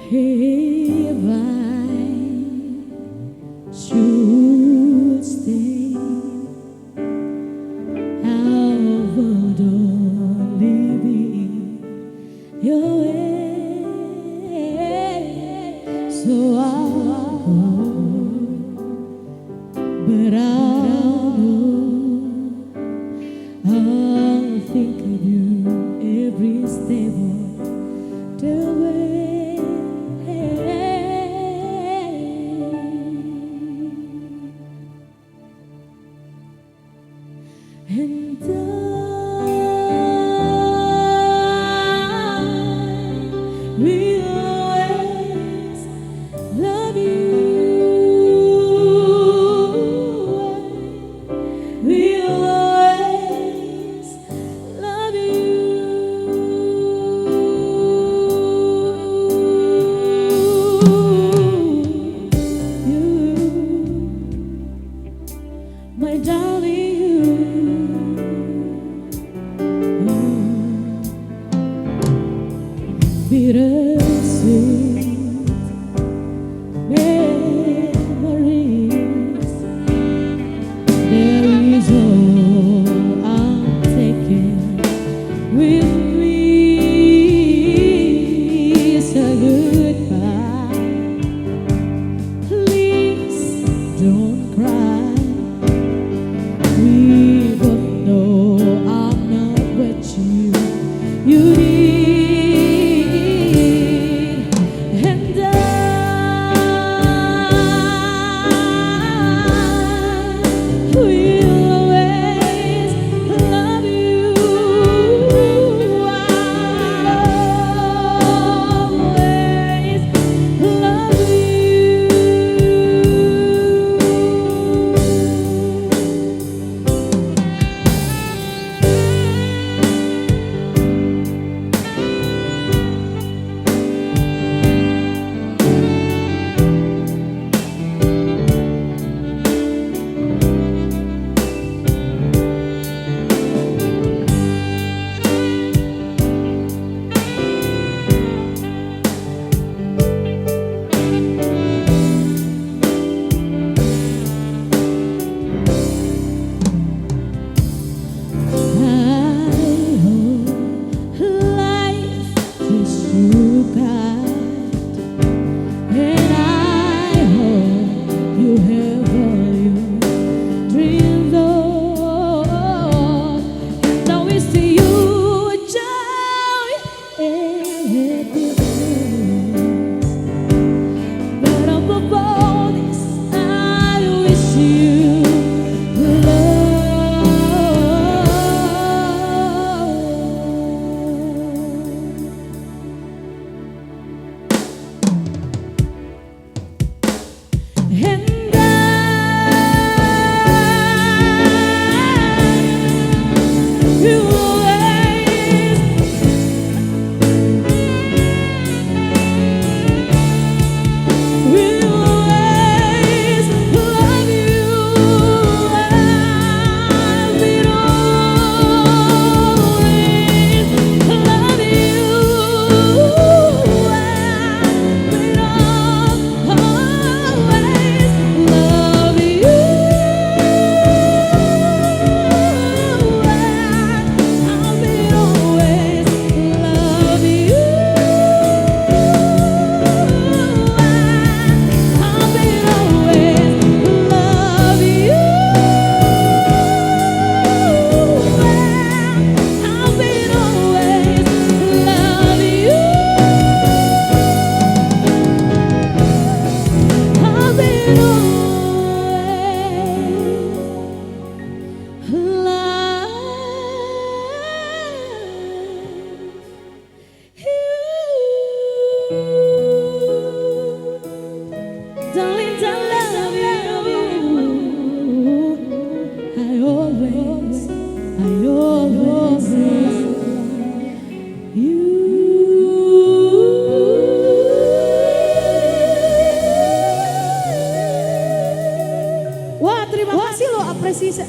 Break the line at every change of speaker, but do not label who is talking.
If I should stay, I would only be your way. So I'll go, but I'll think of you every step of the way. And I will always love you. I will always love you, my darling. Bittersweet memories. There is all I'm taking with me. So goodbye. Please don't cry. We both know I'm not what you need. Wah, terima kasih loh apresiasi.